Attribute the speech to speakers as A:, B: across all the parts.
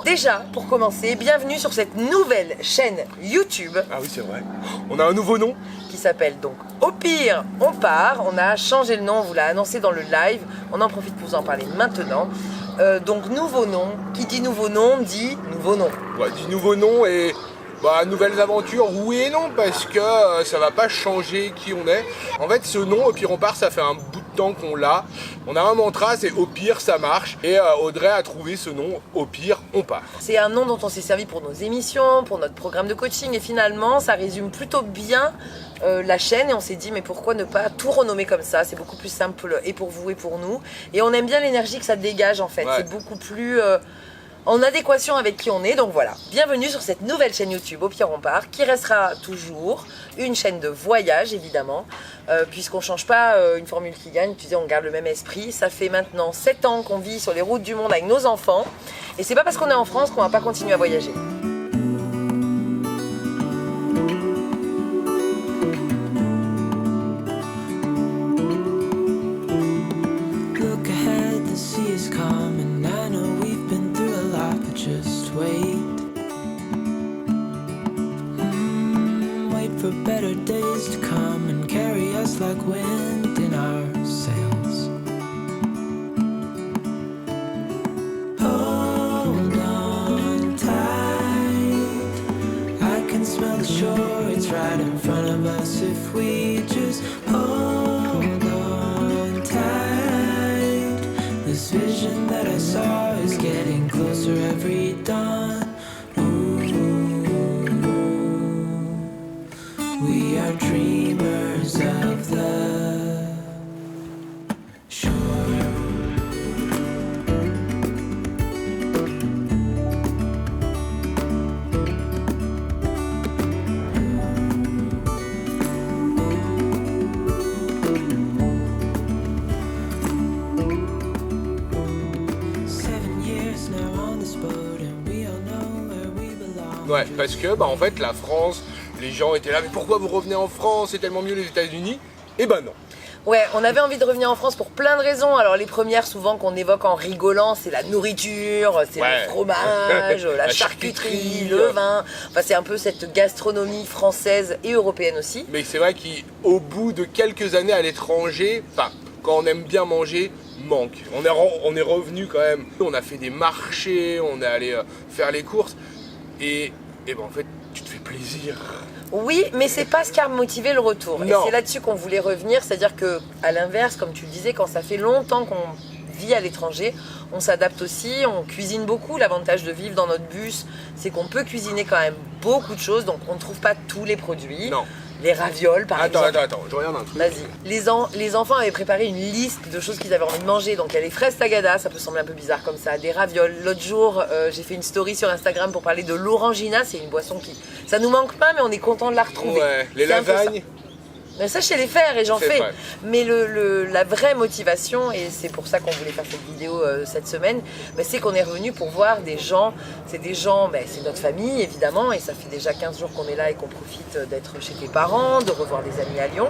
A: Déjà, pour commencer, bienvenue sur cette nouvelle chaîne YouTube.
B: Ah oui, c'est vrai. On a un nouveau nom.
A: Qui s'appelle donc Au pire, on part. On a changé le nom, on vous l'a annoncé dans le live. On en profite pour vous en parler maintenant. Donc nouveau nom. Qui dit nouveau nom dit nouveau nom.
B: Ouais, dit nouveau nom et nouvelles aventures, oui et non, parce que ça va pas changer qui on est. En fait, ce nom, Au pire on part, ça fait un bout de temps qu'on l'a. On a un mantra, c'est Au pire ça marche. Et Audrey a trouvé ce nom, Au pire on part.
A: C'est un nom dont on s'est servi pour nos émissions, pour notre programme de coaching. Et finalement, ça résume plutôt bien la chaîne. Et on s'est dit, mais pourquoi ne pas tout renommer comme ça? C'est beaucoup plus simple et pour vous et pour nous. Et on aime bien l'énergie que ça dégage en fait. Ouais. C'est beaucoup plus... en adéquation avec qui on est, donc voilà. Bienvenue sur cette nouvelle chaîne YouTube, Au pire on part, qui restera toujours une chaîne de voyage évidemment, puisqu'on ne change pas une formule qui gagne, tu sais, on garde le même esprit. Ça fait maintenant 7 ans qu'on vit sur les routes du monde avec nos enfants, et c'est pas parce qu'on est en France qu'on va pas continuer à voyager.
C: Just wait, wait for better days to come and carry us like wind in our sails. Hold on tight, I can smell the shore, it's right in front of us if we just hold on tight. This vision that I saw is getting closer every dawn. Ooh, we are dreamers of the shore.
B: Ouais, parce que en fait la France, les gens étaient là, mais pourquoi vous revenez en France, c'est tellement mieux les États-Unis. Et ben non.
A: Ouais, on avait envie de revenir en France pour plein de raisons. Alors les premières souvent qu'on évoque en rigolant, c'est la nourriture, c'est le fromage, la charcuterie, le vin. Enfin c'est un peu cette gastronomie française et européenne aussi.
B: Mais c'est vrai qu'au bout de quelques années à l'étranger, quand on aime bien manger, manque. On est revenu quand même. On a fait des marchés, on est allé faire les courses. Et en fait, tu te fais plaisir.
A: Oui, mais c'est pas ce qui a motivé le retour.
B: Non.
A: Et c'est là-dessus qu'on voulait revenir, c'est-à-dire que, à l'inverse, comme tu le disais, quand ça fait longtemps qu'on vit à l'étranger, on s'adapte aussi, on cuisine beaucoup. L'avantage de vivre dans notre bus, c'est qu'on peut cuisiner quand même beaucoup de choses, donc on ne trouve pas tous les produits.
B: Non.
A: Les ravioles par exemple.
B: Attends, je regarde un truc.
A: Vas-y. Les enfants avaient préparé une liste de choses qu'ils avaient envie de manger. Donc il y a les fraises tagada, ça peut sembler un peu bizarre comme ça, des ravioles. L'autre jour, j'ai fait une story sur Instagram pour parler de l'orangina. C'est une boisson qui... Ça nous manque pas, mais on est content de la retrouver.
B: Ouais, les lasagnes.
A: Mais ça, je sais les faire et j'en fais. Mais la vraie motivation, et c'est pour ça qu'on voulait faire cette vidéo cette semaine, c'est qu'on est revenu pour voir des gens. C'est notre famille évidemment, et ça fait déjà 15 jours qu'on est là et qu'on profite d'être chez tes parents, de revoir des amis à Lyon.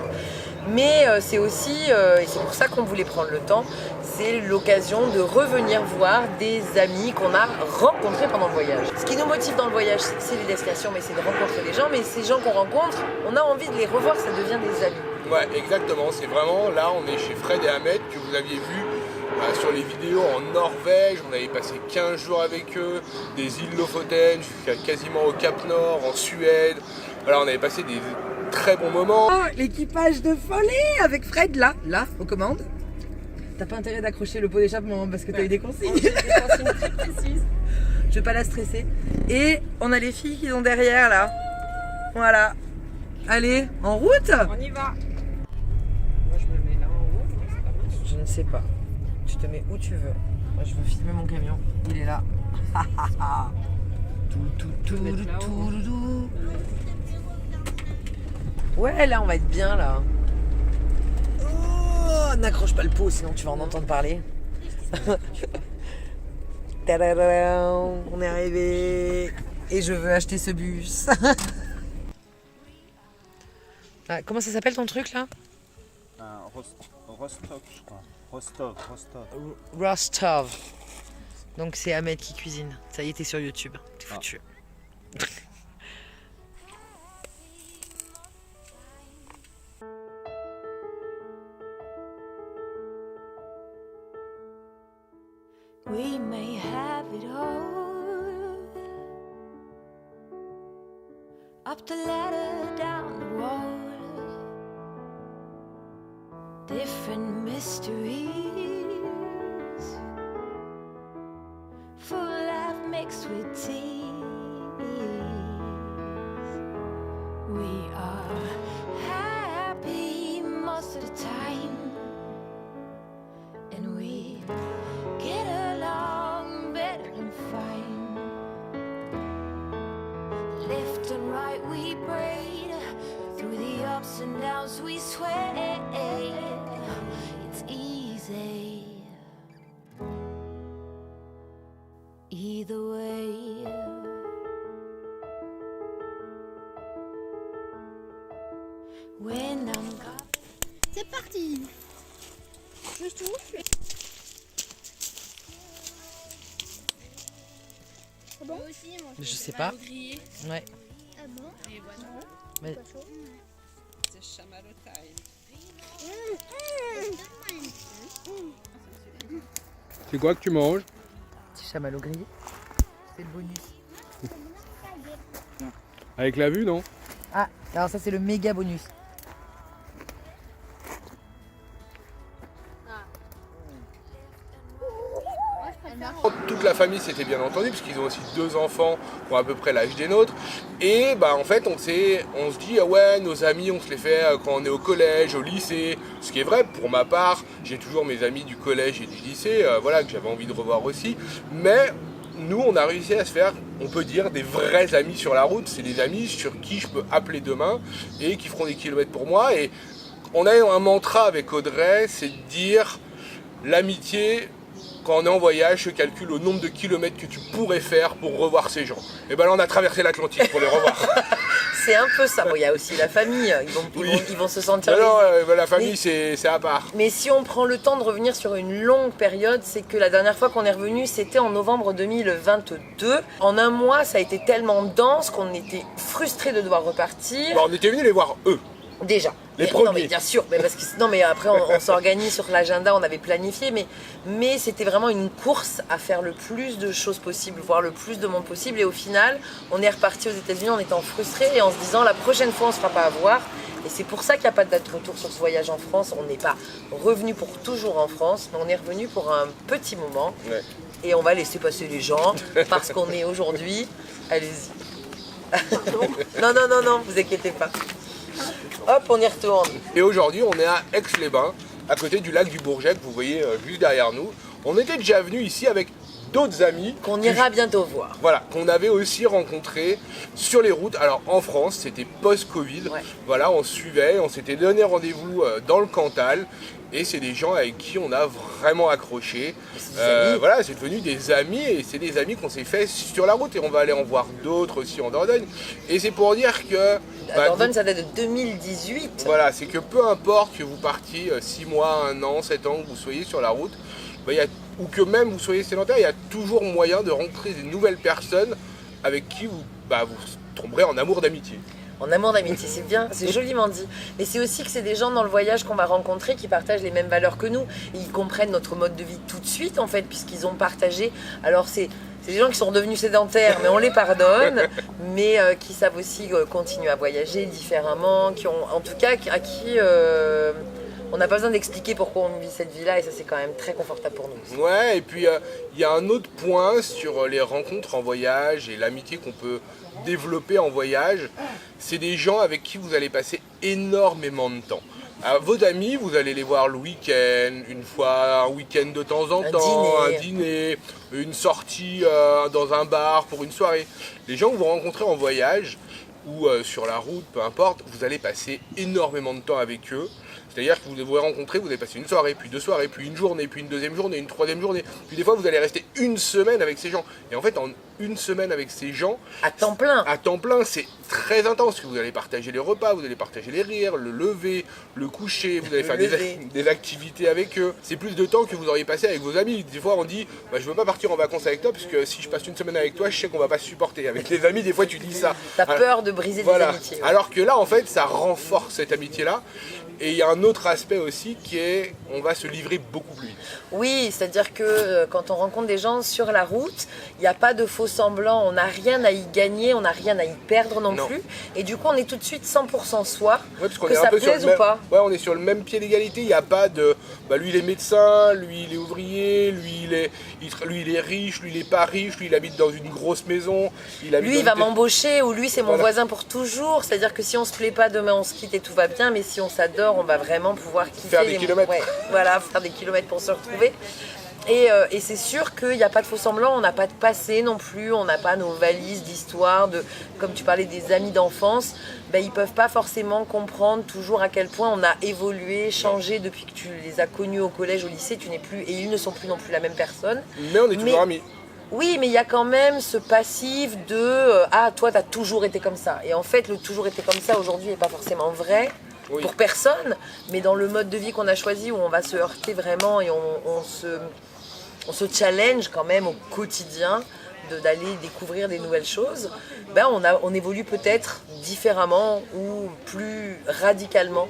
A: Mais c'est aussi, et c'est pour ça qu'on voulait prendre le temps, c'est l'occasion de revenir voir des amis qu'on a rencontrés pendant le voyage. Ce qui nous motive dans le voyage, c'est les destinations, mais c'est de rencontrer les gens. Mais ces gens qu'on rencontre, on a envie de les revoir, ça devient des amis.
B: Ouais, exactement. C'est vraiment, là, on est chez Fred et Ahmed, que vous aviez vu sur les vidéos en Norvège. On avait passé 15 jours avec eux, des îles Lofoten, jusqu'à quasiment au Cap Nord, en Suède. Voilà, on avait passé des très bons moments.
A: Oh, l'équipage de folie avec Fred, là, aux commandes. T'as pas intérêt d'accrocher le pot d'échappement parce que t'as eu des consignes. Des consignes très précises. Je vais pas la stresser. Et on a les filles qui sont derrière là. Voilà. Allez, en route.
D: On y va. Moi je me mets là en haut, non, c'est pas mal.
A: Je ne sais pas. Tu te mets où tu veux. Moi je veux filmer mon camion. Il est là. Ouais, là on va être bien là. Oh, n'accroche pas le pot sinon tu vas en entendre parler. Tadadam, on est arrivé. Et je veux acheter ce bus. Ah, comment ça s'appelle ton truc là?
E: Rostov, je crois. Rostov.
A: Rostov. Donc c'est Ahmed qui cuisine. Ça y est, t'es sur YouTube. T'es foutu.
C: We may have it all, up the ladder, down the road, different mysteries, full life mixed with tears. We are happy most of the time, and we get along better than fine. Left and right we braid, through the ups and downs we sway. It's easy either way. When I'm gone.
E: C'est parti. Je touche. C'est bon aussi, moi,
A: Je sais pas. Ouais.
E: Ah bon.
A: Mais-
D: C'est chamallow time.
B: C'est quoi que tu manges?
A: Petit chamallow grillé. C'est le bonus.
B: Avec la vue, non?
A: Ah, alors ça c'est le méga bonus.
B: Toute la famille s'était bien entendue parce qu'ils ont aussi 2 enfants qui ont à peu près l'âge des nôtres. Et bah en fait on se dit ah ouais, nos amis on se les fait quand on est au collège, au lycée. Ce qui est vrai pour ma part, j'ai toujours mes amis du collège et du lycée, voilà, que j'avais envie de revoir aussi. Mais nous on a réussi à se faire, on peut dire, des vrais amis sur la route. C'est des amis sur qui je peux appeler demain et qui feront des kilomètres pour moi. Et on a un mantra avec Audrey, c'est de dire l'amitié. Quand on est en voyage, je calcule le nombre de kilomètres que tu pourrais faire pour revoir ces gens. Et ben là, on a traversé l'Atlantique pour les revoir.
A: C'est un peu ça. Bon, il y a aussi la famille. Ils vont se sentir
B: Non,
A: lésés.
B: la famille,
A: Mais-
B: c'est à part.
A: Mais si on prend le temps de revenir sur une longue période, c'est que la dernière fois qu'on est revenu, c'était en novembre 2022. En un mois, ça a été tellement dense qu'on était frustrés de devoir repartir.
B: Bon, on était venus les voir eux.
A: Déjà.
B: Les
A: Non,
B: premiers.
A: mais bien sûr. Mais parce que, non, mais après, on s'organise sur l'agenda, on avait planifié. Mais c'était vraiment une course à faire le plus de choses possibles, voir le plus de monde possible. Et au final, on est reparti aux États-Unis en étant frustrés et en se disant la prochaine fois, on ne se fera pas avoir. Et c'est pour ça qu'il n'y a pas de date de retour sur ce voyage en France. On n'est pas revenu pour toujours en France, mais on est revenu pour un petit moment.
B: Ouais.
A: Et on va laisser passer les gens parce qu'on est aujourd'hui. Allez-y. Non, vous inquiétez pas. Hop, on y retourne.
B: Et aujourd'hui, on est à Aix-les-Bains, à côté du lac du Bourget, que vous voyez juste derrière nous. On était déjà venu ici avec d'autres amis.
A: Qu'on ira bientôt voir.
B: Voilà, qu'on avait aussi rencontrés sur les routes. Alors en France, c'était post-Covid.
A: Ouais.
B: Voilà, on se suivait, on s'était donné rendez-vous dans le Cantal. Et c'est des gens avec qui on a vraiment accroché.
A: C'est des amis.
B: Voilà, c'est devenu des amis et c'est des amis qu'on s'est fait sur la route. Et on va aller en voir d'autres aussi en Dordogne. Et c'est pour dire que...
A: La Dordogne, ça date de 2018.
B: Voilà, c'est que peu importe que vous partiez 6 mois, 1 an, 7 ans, que vous soyez sur la route, ou que même vous soyez sédentaire, il y a toujours moyen de rencontrer des nouvelles personnes avec qui vous tomberez en amour d'amitié.
A: En amour d'amitié, c'est bien, c'est joliment dit. Mais c'est aussi que c'est des gens dans le voyage qu'on va rencontrer qui partagent les mêmes valeurs que nous. Et ils comprennent notre mode de vie tout de suite, en fait, puisqu'ils ont partagé. Alors, c'est des gens qui sont devenus sédentaires, mais on les pardonne, mais qui savent aussi continuer à voyager différemment, qui ont, en tout cas, à qui on n'a pas besoin d'expliquer pourquoi on vit cette vie-là, et ça, c'est quand même très confortable pour nous.
B: Ouais, et puis il y a un autre point sur les rencontres en voyage et l'amitié qu'on peut développer en voyage. C'est des gens avec qui vous allez passer énormément de temps. Alors, vos amis, vous allez les voir le week-end, une fois, un week-end de temps en temps, un dîner, une sortie dans un bar pour une soirée. Les gens que vous rencontrez en voyage ou sur la route, peu importe, vous allez passer énormément de temps avec eux. C'est-à-dire que vous vous rencontrez, vous allez passer une soirée, puis 2 soirées, puis une journée, puis une deuxième journée, une troisième journée. Puis des fois, vous allez rester une semaine avec ces gens. Et en fait, en une semaine avec ces gens,
A: À temps plein.
B: c'est très intense. Vous allez partager les repas, vous allez partager les rires, le lever, le coucher, vous allez faire des activités avec eux. C'est plus de temps que vous auriez passé avec vos amis. Des fois, on dit, bah, je veux pas partir en vacances avec toi, parce que si je passe une semaine avec toi, je sais qu'on va pas se supporter. Avec les amis, des fois, tu dis ça.
A: T'as peur de briser des amitiés. Ouais.
B: Alors que là, en fait, ça renforce cette amitié-là. Et il y a un autre aspect aussi qui est, on va se livrer beaucoup plus vite.
A: Oui, c'est-à-dire que quand on rencontre des gens sur la route, il n'y a pas de faux semblants, on n'a rien à y gagner, on n'a rien à y perdre non plus. Et du coup, on est tout de suite 100% soi,
B: Ouais, parce qu'on
A: que
B: est un
A: ça
B: peu
A: plaise
B: sur le
A: ou pas.
B: Ouais, on est sur le même pied d'égalité. Il n'y a pas de, bah, lui il est médecin, lui il est ouvrier, lui il est riche, lui il est pas riche, lui il habite dans une grosse maison.
A: Lui il va m'embaucher ou lui c'est mon voisin pour toujours. C'est-à-dire que si on se plaît pas demain on se quitte et tout va bien, mais si on s'adore on va vraiment pouvoir kiffer.
B: Faire des kilomètres.
A: Ouais, voilà, faire des kilomètres pour se retrouver. Et c'est sûr qu'il n'y a pas de faux semblants, on n'a pas de passé non plus, on n'a pas nos valises d'histoire, comme tu parlais des amis d'enfance, ben, ils ne peuvent pas forcément comprendre toujours à quel point on a évolué, changé depuis que tu les as connus au collège, au lycée, tu n'es plus, et ils ne sont plus non plus la même personne.
B: Mais on est toujours amis.
A: Oui, mais il y a quand même ce passif de ah, toi, tu as toujours été comme ça. Et en fait, le toujours été comme ça aujourd'hui n'est pas forcément vrai. Oui. Pour personne, mais dans le mode de vie qu'on a choisi où on va se heurter vraiment et on se challenge quand même au quotidien d'aller découvrir des nouvelles choses, ben on évolue peut-être différemment ou plus radicalement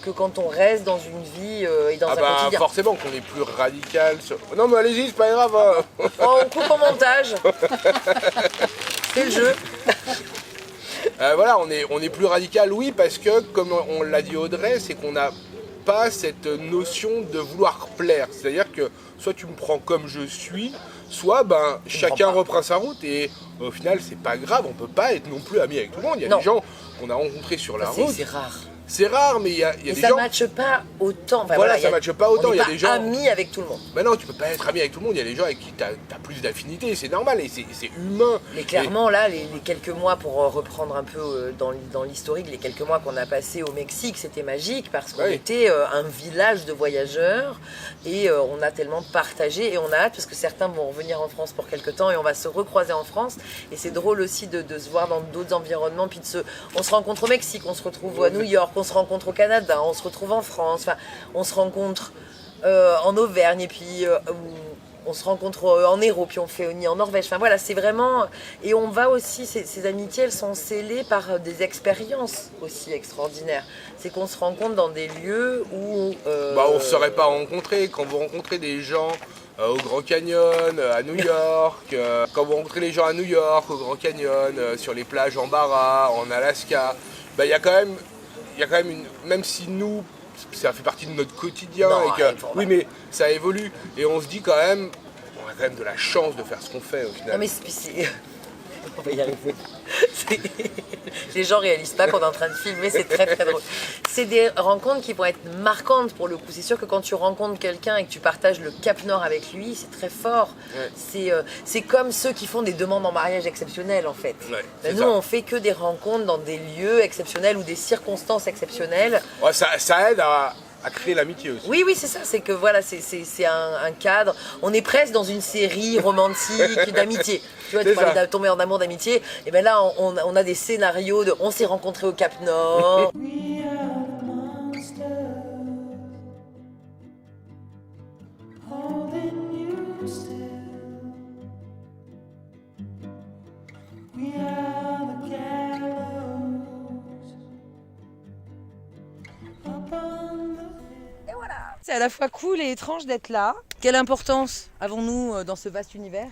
A: que quand on reste dans une vie et dans un quotidien.
B: Forcément qu'on est plus radical. Non mais allez-y, c'est pas grave. Hein.
A: Oh, on coupe au montage. C'est le jeu.
B: Voilà, on est plus radical, oui, parce que, comme on l'a dit Audrey, c'est qu'on n'a pas cette notion de vouloir plaire. C'est-à-dire que soit tu me prends comme je suis, soit ben, chacun reprend sa route et au final, c'est pas grave, on peut pas être non plus amis avec tout le monde. Il y a des gens qu'on a rencontrés sur la route.
A: C'est rare.
B: C'est rare, mais il y a des gens...
A: ça ne matche pas autant. Enfin,
B: voilà, ça ne matche pas autant.
A: On
B: il y a des gens
A: amis avec tout le monde.
B: Ben non, tu peux pas être ami avec tout le monde. Il y a des gens avec qui tu as plus d'affinité. C'est normal et c'est humain.
A: Mais clairement, là, les quelques mois, pour reprendre un peu dans l'historique, les quelques mois qu'on a passés au Mexique, c'était magique parce qu'on était un village de voyageurs et on a tellement partagé et on a hâte parce que certains vont revenir en France pour quelques temps et on va se recroiser en France. Et c'est drôle aussi de se voir dans d'autres environnements. Puis on se rencontre au Mexique, on se retrouve à New York, on se rencontre au Canada, on se retrouve en France, enfin, on se rencontre en Auvergne et puis on se rencontre en Hérault, puis on fait Oni en Norvège. Enfin voilà, c'est vraiment... Et on va aussi, ces amitiés, elles sont scellées par des expériences aussi extraordinaires. C'est qu'on se rencontre dans des lieux où...
B: on ne se serait pas rencontrés. Quand vous rencontrez des gens au Grand Canyon, à New York, quand vous rencontrez les gens à New York, au Grand Canyon, sur les plages en Barra, en Alaska, il y a quand même même si nous, ça fait partie de notre quotidien, oui mais ça évolue, et on se dit quand même, on a quand même de la chance de faire ce qu'on fait au final.
A: Non mais c'est... On va y arriver. Les gens réalisent pas qu'on est en train de filmer, c'est très très drôle. C'est des rencontres qui vont être marquantes pour le coup. C'est sûr que quand tu rencontres quelqu'un et que tu partages le Cap Nord avec lui, c'est très fort. Ouais. C'est comme ceux qui font des demandes en mariage exceptionnelles en fait. Ouais, nous on fait que des rencontres dans des lieux exceptionnels ou des circonstances exceptionnelles.
B: Ouais, ça aide à créer l'amitié aussi.
A: Oui, c'est ça, c'est que voilà, c'est un cadre. On est presque dans une série romantique d'amitié. Tu vois, tu parlais de tomber en amour d'amitié. Et bien là, on a des scénarios de on s'est rencontrés au Cap Nord. C'est à la fois cool et étrange d'être là. Quelle importance avons-nous dans ce vaste univers?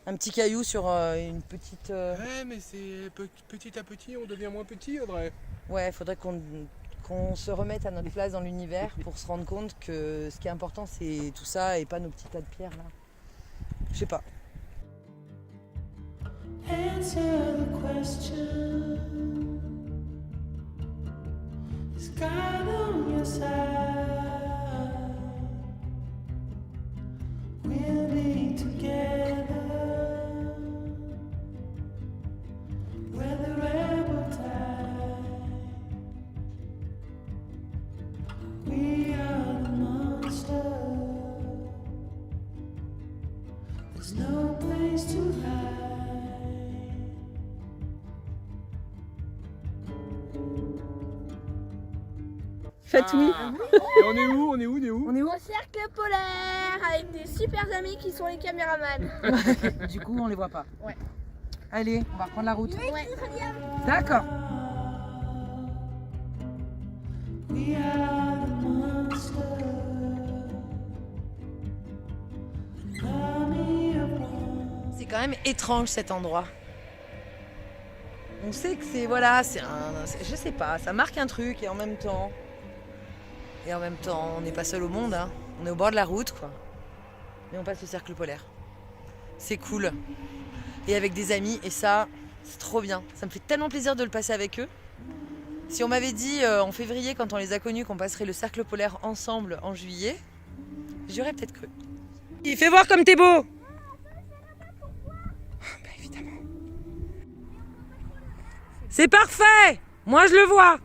A: Un petit caillou sur une petite...
B: Ouais, mais c'est petit à petit, on devient moins petit, Audrey.
A: Ouais, il faudrait qu'on se remette à notre place dans l'univers pour se rendre compte que ce qui est important, c'est tout ça et pas nos petits tas de pierres là. Je sais pas. Answer the question. Is God on your side? We'll be together. We're the rebel tide.
D: Faites oui.
B: Et on est où? On est où?
D: On est où?
E: Au cercle polaire avec des super amis qui sont les caméramans.
D: Du coup, on les voit pas.
E: Ouais.
D: Allez, on va reprendre la route.
E: Ouais.
D: D'accord.
A: C'est quand même étrange cet endroit. On sait que c'est voilà, je sais pas, ça marque un truc et en même temps, on n'est pas seul au monde, hein. On est au bord de la route quoi. Mais on passe au cercle polaire. C'est cool. Et avec des amis et ça, c'est trop bien. Ça me fait tellement plaisir de le passer avec eux. Si on m'avait dit en février quand on les a connus qu'on passerait le cercle polaire ensemble en juillet, j'aurais peut-être cru. Fais voir comme t'es beau. Ben évidemment. C'est parfait. Moi je le vois.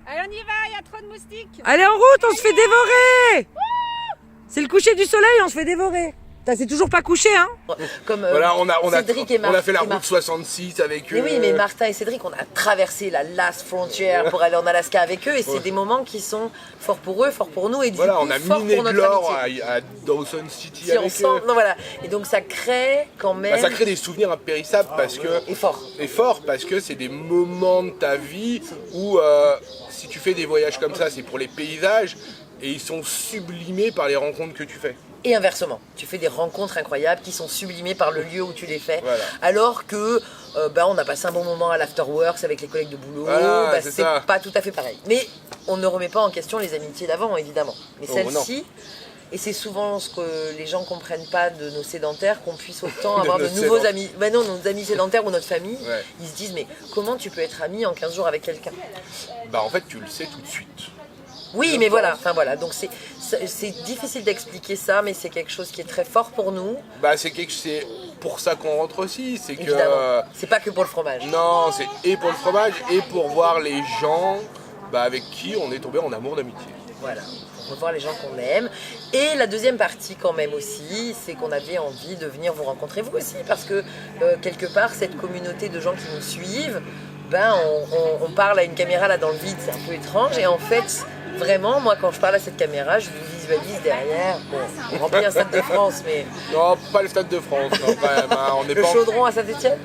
D: Allez, on y va, il y a trop de moustiques.
A: Allez en route, on se fait dévorer. C'est le coucher du soleil, on se fait dévorer. C'est toujours pas couché, hein. Comme
B: Voilà, on a fait la
A: et
B: route 66 avec eux.
A: Mais oui, mais Martin et Cédric, on a traversé la last frontière pour aller en Alaska avec eux et c'est des moments qui sont forts pour eux, forts pour nous et du
B: Voilà,
A: coup
B: on a
A: forts
B: miné
A: pour
B: de
A: notre
B: l'or
A: amitié.
B: à Dawson City
A: Si
B: avec
A: ensemble,
B: eux.
A: non voilà. Et donc ça crée quand même.
B: Bah, ça crée des souvenirs impérissables parce que
A: Et fort.
B: parce que c'est des moments de ta vie où si tu fais des voyages comme ça, c'est pour les paysages et ils sont sublimés par les rencontres que tu fais.
A: Et inversement, tu fais des rencontres incroyables qui sont sublimées par le lieu où tu les fais.
B: Voilà.
A: Alors que on a passé un bon moment à l'afterworks avec les collègues de boulot.
B: Voilà, c'est
A: c'est
B: ça.
A: pas tout à fait pareil. Mais on ne remet pas en question les amitiés d'avant, évidemment. Mais
B: Oh,
A: celle-ci, et c'est souvent ce que les gens comprennent pas de nos sédentaires, qu'on puisse autant
B: De
A: avoir de
B: nos
A: nouveaux
B: sédentaires.
A: amis. Ben non, nos amis sédentaires ou notre famille,
B: Ouais.
A: ils se disent mais comment tu peux être ami en 15 jours avec quelqu'un?
B: Bah en fait tu le sais tout de suite.
A: Oui, mais voilà, enfin voilà, donc c'est difficile d'expliquer ça, mais c'est quelque chose qui est très fort pour nous,
B: Bah c'est pour ça qu'on rentre aussi, c'est que
A: évidemment. C'est pas que pour le fromage.
B: non, c'est et pour le fromage et pour voir les gens avec qui on est tombé en amour d'amitié.
A: Voilà, pour revoir les gens qu'on aime. Et la deuxième partie quand même aussi, c'est qu'on avait envie de venir vous rencontrer vous aussi, parce que quelque part, cette communauté de gens qui nous suivent, on parle à une caméra là dans le vide, c'est un peu étrange, et en fait, vraiment, moi quand je parle à cette caméra, je vous visualise derrière, bon, on remplit un Stade de France, mais
B: Non, pas le Stade de France, non, quand même, hein, on n'est
A: le
B: pas
A: Chaudron à Saint-Etienne,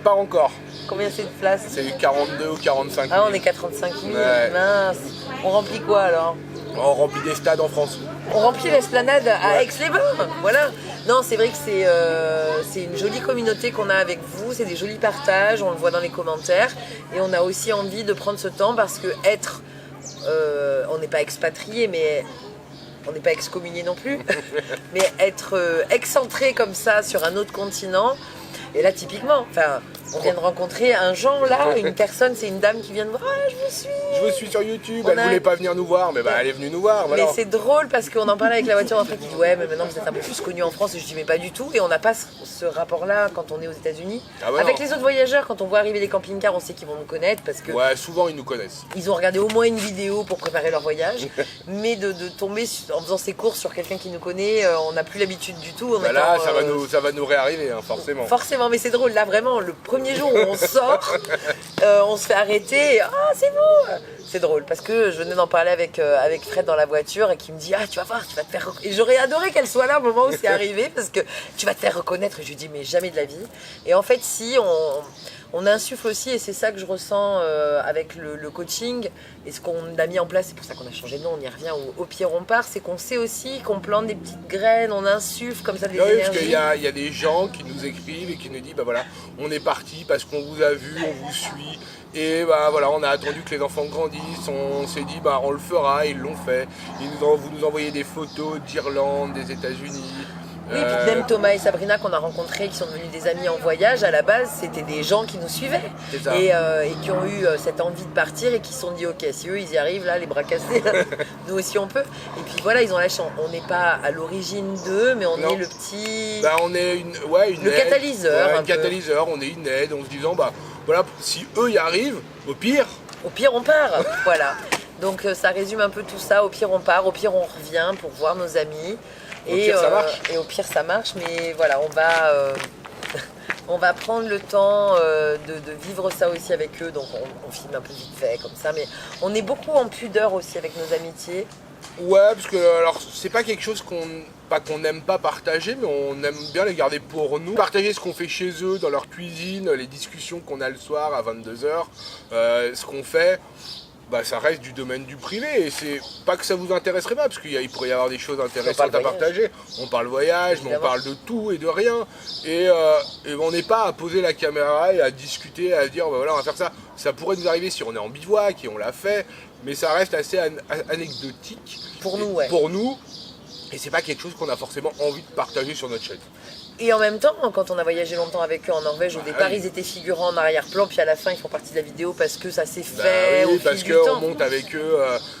B: pas encore.
A: combien c'est de places?
B: C'est 42 ou 45 000.
A: Ah, on est qu'à 35 000,
B: Ouais.
A: mince. On remplit quoi alors?
B: On remplit des stades en France.
A: On remplit l'esplanade à Aix-les-Bains, voilà. Non, c'est vrai que c'est une jolie communauté qu'on a avec vous, c'est des jolis partages, on le voit dans les commentaires. Et on a aussi envie de prendre ce temps parce que on n'est pas expatrié, mais on n'est pas excommunié non plus, mais être excentré comme ça sur un autre continent, et là typiquement, enfin, on vient de rencontrer un Jean là, une personne, c'est une dame qui vient de voir, ah, je vous suis.
B: Je vous suis sur YouTube,
A: On
B: elle
A: a-
B: voulait pas venir nous voir, mais elle est venue nous voir. Voilà.
A: Mais c'est drôle parce qu'on en parlait avec la voiture après qui dit ouais mais maintenant vous êtes un peu plus connu en France et je dis mais pas du tout et on n'a pas ce rapport-là quand on est aux États-Unis.
B: Ah bah
A: avec
B: non.
A: les autres voyageurs, quand on voit arriver les camping-cars, on sait qu'ils vont nous connaître parce que
B: Ouais, souvent ils nous connaissent.
A: ils ont regardé au moins une vidéo pour préparer leur voyage, mais de tomber en faisant ses courses sur quelqu'un qui nous connaît, on n'a plus l'habitude du tout. En
B: Bah là,
A: étant,
B: ça va nous réarriver, hein, forcément.
A: Forcément, mais c'est drôle, là vraiment, le premier jour où on sort, on se fait arrêter, ah c'est vous. C'est drôle parce que je venais d'en parler avec Fred dans la voiture et qui me dit ah tu vas voir, tu vas te faire reconnaître. Et j'aurais adoré qu'elle soit là au moment où c'est arrivé parce que tu vas te faire reconnaître. Et je lui dis mais jamais de la vie. Et en fait si on insuffle aussi, et c'est ça que je ressens avec le coaching et ce qu'on a mis en place, c'est pour ça qu'on a changé de nom, on y revient au pire on part, c'est qu'on sait aussi qu'on plante des petites graines, on insuffle comme ça des
B: Oui, parce
A: énergies.
B: qu'il y a des gens qui nous écrivent et qui nous disent bah voilà, on est parti parce qu'on vous a vu, on vous suit. Et bah voilà, on a attendu que les enfants grandissent, on s'est dit bah on le fera, ils l'ont fait. Vous nous envoyez des photos d'Irlande, des États-Unis.
A: Oui, puis même Thomas et Sabrina qu'on a rencontrés, qui sont devenus des amis en voyage, à la base, c'était des gens qui nous suivaient
B: C'est ça.
A: et qui ont eu cette envie de partir et qui se sont dit ok, si eux ils y arrivent là, les bras cassés, nous aussi on peut. Et puis voilà, ils ont lâché. On n'est pas à l'origine d'eux, mais on
B: Non.
A: est le petit.
B: Bah on est une
A: Le
B: aide.
A: catalyseur,
B: Ouais,
A: un
B: un
A: peu.
B: catalyseur, on est une aide en se disant bah voilà, si eux y arrivent, au pire,
A: Au pire on part, voilà. Donc ça résume un peu tout ça. Au pire on part, au pire on revient pour voir nos amis.
B: Au pire, ça marche.
A: Et au pire ça marche, mais voilà, on va On va prendre le temps de vivre ça aussi avec eux, donc on filme un peu vite fait comme ça, mais on est beaucoup en pudeur aussi avec nos amitiés.
B: Ouais, parce que alors c'est pas quelque chose qu'on n'aime pas partager, mais on aime bien les garder pour nous. Partager ce qu'on fait chez eux, dans leur cuisine, les discussions qu'on a le soir à 22h, ce qu'on fait. Bah, ça reste du domaine du privé et c'est pas que ça vous intéresserait pas parce qu'il pourrait y avoir des choses intéressantes à partager. On parle voyage, mais on parle de tout et de rien et on n'est pas à poser la caméra et à discuter, à dire bah voilà on va faire ça. Ça pourrait nous arriver si on est en bivouac et on l'a fait, mais ça reste assez anecdotique
A: pour nous, ouais.
B: Pour nous et c'est pas quelque chose qu'on a forcément envie de partager sur notre chaîne.
A: Et en même temps, quand on a voyagé longtemps avec eux en Norvège, au départ ils étaient figurants en arrière-plan, puis à la fin ils font partie de la vidéo parce que ça s'est fait au fil du temps.
B: Parce qu'on monte avec eux,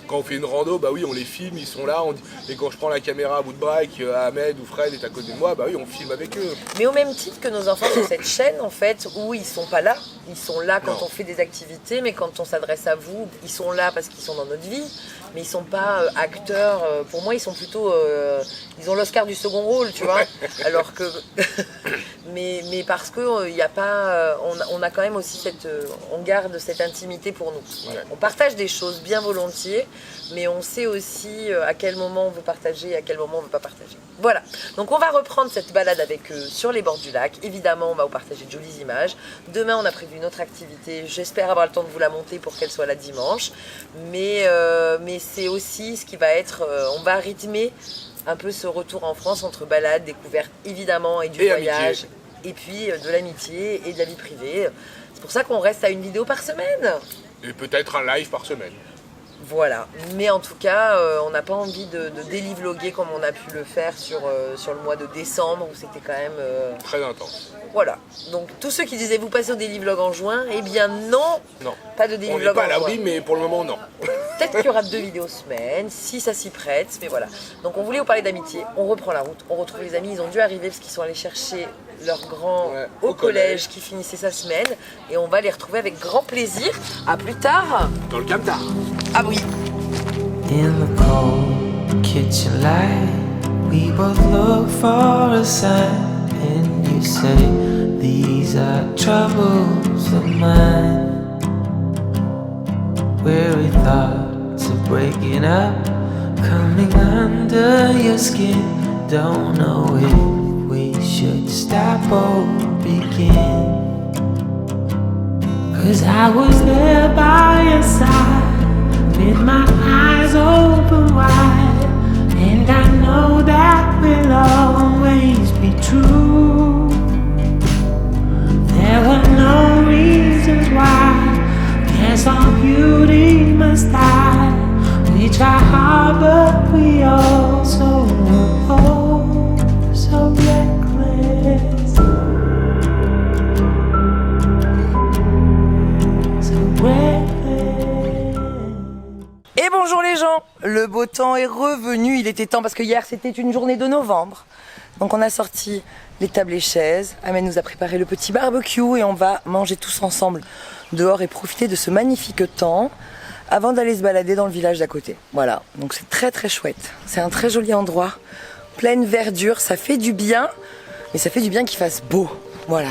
B: quand on fait une rando, bah oui on les filme, ils sont là, et quand je prends la caméra à bout de bras, que Ahmed ou Fred est à côté de moi, bah oui on filme avec eux.
A: Mais au même titre que nos enfants sur cette chaîne en fait, où ils sont pas là, ils sont là quand on fait des activités, mais quand on s'adresse à vous, ils sont là parce qu'ils sont dans notre vie, mais ils sont pas acteurs, pour moi ils sont plutôt, ils ont l'Oscar du second rôle, tu vois, alors que... mais parce que y a pas, on a quand même aussi on garde cette intimité pour nous.
B: Ouais.
A: On partage des choses bien volontiers, mais on sait aussi à quel moment on veut partager et à quel moment on veut pas partager. Voilà, donc on va reprendre cette balade avec eux sur les bords du lac. Évidemment, on va vous partager de jolies images. Demain, on a prévu une autre activité. J'espère avoir le temps de vous la monter pour qu'elle soit là dimanche. Mais c'est aussi ce qui va être, on va rythmer un peu ce retour en France entre balade, découverte évidemment et du voyage, et puis de l'amitié et de la vie privée. C'est pour ça qu'on reste à une vidéo par semaine.
B: Et peut-être un live par semaine.
A: Voilà, mais en tout cas, on n'a pas envie de déli-vlogger comme on a pu le faire sur le mois de décembre où c'était quand même...
B: très intense.
A: Voilà, donc tous ceux qui disaient vous passez au déli-vlog en juin, eh bien non, pas de déli-vlog en juin.
B: On n'est pas à l'abri, mais pour le moment non.
A: Peut-être qu'il y aura 2 vidéos semaine, si ça s'y prête, mais voilà. Donc on voulait vous parler d'amitié, on reprend la route, on retrouve les amis, ils ont dû arriver parce qu'ils sont allés chercher leur grand au collège qui finissait sa semaine et on va les retrouver avec grand plaisir. À plus tard.
B: Dans le camtar.
A: Ah oui.
C: In the cold kitchen light, we both look for a sign, and you say these are troubles of mine. Weary thoughts of breaking up, coming under your skin. Don't know if we should stop or begin. 'Cause I was there by your side, with my eyes open wide, and I know that will always be true. There were no reasons why. Guess all beauty must die. We try hard, but we all so reckless. So reckless.
A: Et bonjour les gens, le beau temps est revenu, il était temps parce que hier c'était une journée de novembre. Donc on a sorti les tables et chaises, Ahmed nous a préparé le petit barbecue et on va manger tous ensemble dehors et profiter de ce magnifique temps avant d'aller se balader dans le village d'à côté. Voilà, donc c'est très très chouette, c'est un très joli endroit, pleine verdure, ça fait du bien, mais ça fait du bien qu'il fasse beau, voilà.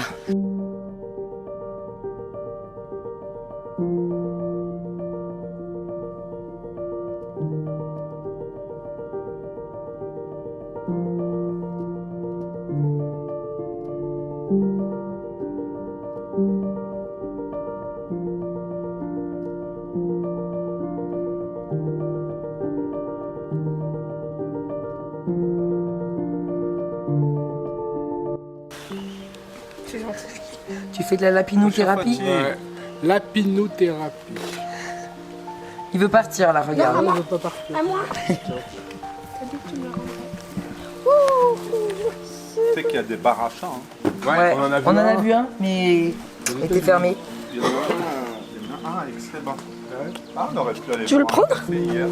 A: Tu fais de la lapinothérapie?
B: Ouais. Lapinothérapie.
A: Il veut partir là, regarde.
B: Il veut pas partir.
E: À moi.
F: Tu sais qu'il y a des bars à chat. Hein.
A: Ouais,
B: on en a vu
A: on en a
B: un.
A: vu un, mais il était fermé.
F: Il y en a un avec très bas. Ah, on aurait pu aller
E: Tu veux le
F: boire un
E: prendre
F: café hier.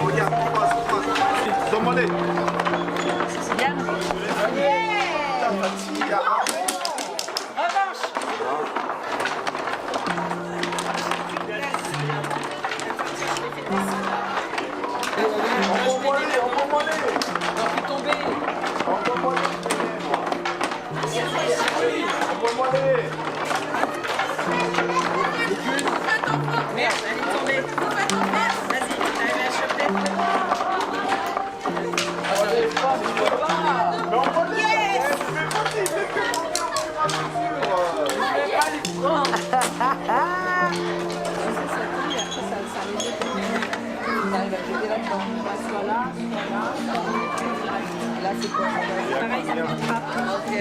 F: Regarde, on passe. Donne-moi-les.
D: Là, c'est quoi? Pareil, ça compte pas. Ok.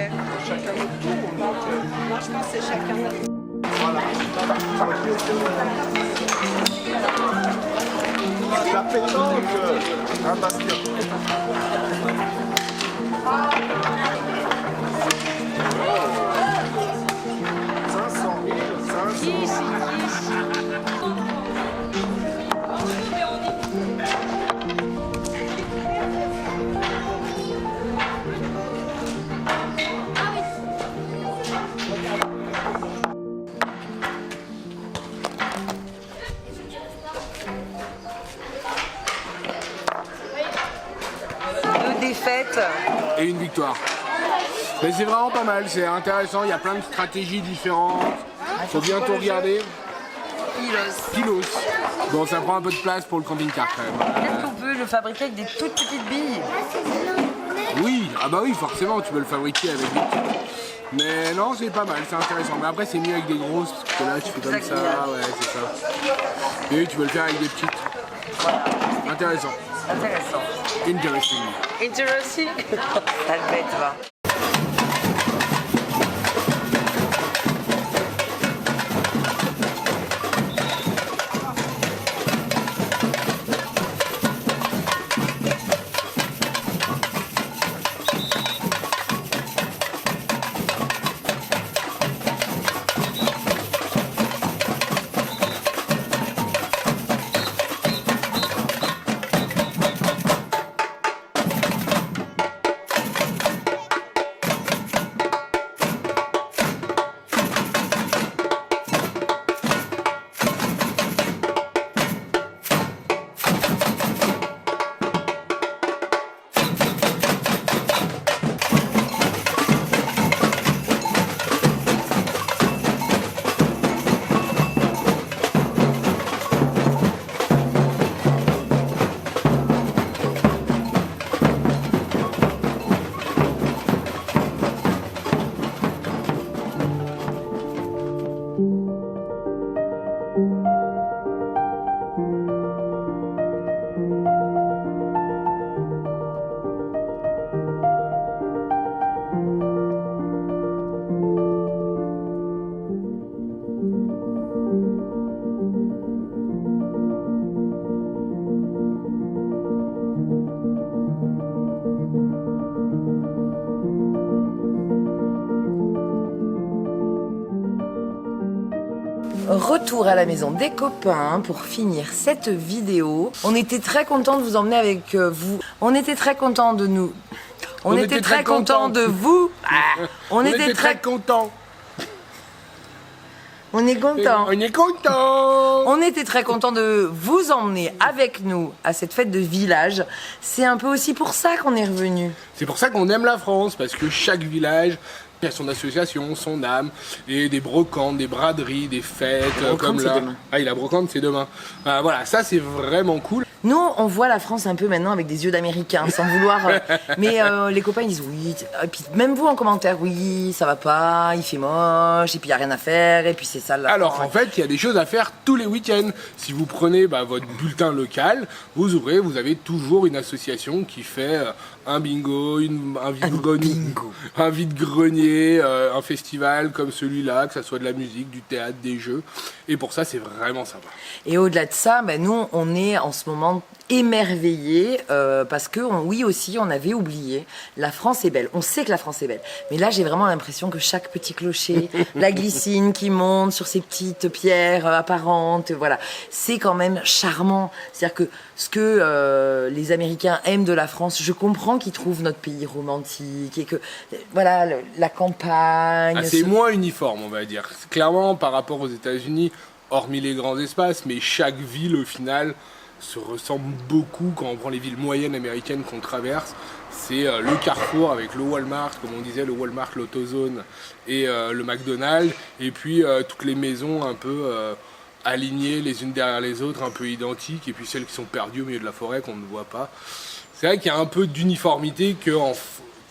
F: Chacun notre tour.
D: Non, je pense que c'est chacun notre tour.
F: La pétanque. Un basket.
A: Défaite.
B: Et une victoire. Mais c'est vraiment pas mal, c'est intéressant, il y a plein de stratégies différentes. Faut bien tout regarder. Pilos. Bon, ça prend un peu de place pour le camping-car quand même.
A: Peut-être qu'on peut le fabriquer avec des toutes petites billes.
B: Oui, ah bah oui, forcément, tu peux le fabriquer avec des petites. Mais non, c'est pas mal, c'est intéressant. Mais après, c'est mieux avec des grosses, parce que là, tu fais comme ça, ouais, c'est ça. Et oui, tu peux le faire avec des petites. Intéressant.
A: Intéressant.
B: Interesting.
A: Interesting. La bête va. Retour à la maison des copains pour finir cette vidéo. On était très contents de vous emmener avec vous. On était très contents de nous. On était très contents de vous. On était très
B: contents.
A: On est contents.
B: On est contents.
A: On était très contents de vous emmener avec nous à cette fête de village. C'est un peu aussi pour ça qu'on est revenu.
B: C'est pour ça qu'on aime la France, parce que chaque village a son association, son âme, et des brocantes, des braderies, des fêtes, comme là.
A: Demain.
B: Ah, la brocante, c'est demain. Voilà, ça c'est vraiment cool.
A: Nous, on voit la France un peu maintenant avec des yeux d'Américains, sans vouloir. Mais les copains, ils disent oui. Et puis même vous en commentaire, oui, ça va pas, il fait moche, et puis il n'y a rien à faire, et puis c'est ça.
B: Alors en fait, il y a des choses à faire tous les week-ends. Si vous prenez votre bulletin local, vous ouvrez, vous avez toujours une association qui fait un bingo, un vide-grenier, un festival comme celui-là, que ça soit de la musique, du théâtre, des jeux. Et pour ça, c'est vraiment sympa.
A: Et au-delà de ça, nous, on est en ce moment émerveillés parce que oui aussi on avait oublié, la France est belle, on sait que la France est belle, mais là j'ai vraiment l'impression que chaque petit clocher, la glycine qui monte sur ces petites pierres apparentes, voilà, c'est quand même charmant. C'est-à-dire que ce que les Américains aiment de la France, je comprends qu'ils trouvent notre pays romantique et que voilà la campagne.
B: C'est moins uniforme, on va dire. Clairement, par rapport aux États-Unis, hormis les grands espaces, mais chaque ville au final se ressemble beaucoup quand on prend les villes moyennes américaines qu'on traverse. C'est le Carrefour avec le Walmart, comme on disait, le Walmart, l'AutoZone et le McDonald's, et puis toutes les maisons un peu alignées les unes derrière les autres, un peu identiques, et puis celles qui sont perdues au milieu de la forêt qu'on ne voit pas. C'est vrai qu'il y a un peu d'uniformité que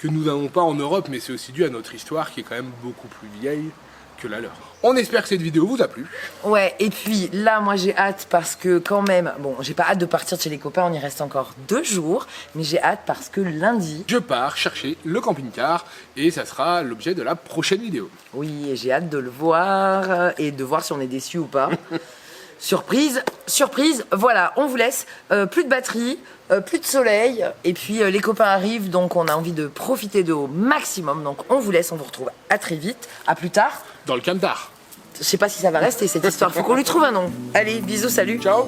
B: nous n'avons pas en Europe, mais c'est aussi dû à notre histoire qui est quand même beaucoup plus vieille que la leur. On espère que cette vidéo vous a plu.
A: Ouais, et puis là, moi j'ai hâte parce que quand même, bon, j'ai pas hâte de partir de chez les copains, on y reste encore 2 jours, mais j'ai hâte parce que lundi...
B: Je pars chercher le camping-car et ça sera l'objet de la prochaine vidéo.
A: Oui, et j'ai hâte de le voir et de voir si on est déçu ou pas. Surprise, surprise, voilà, on vous laisse. Plus de batterie, plus de soleil, et puis les copains arrivent, donc on a envie de profiter d'eux au maximum. Donc on vous laisse, on vous retrouve à très vite, à plus tard.
B: Dans le camtar.
A: Je sais pas si ça va rester cette histoire, faut qu'on lui trouve un nom. Allez, bisous, salut.
B: Ciao.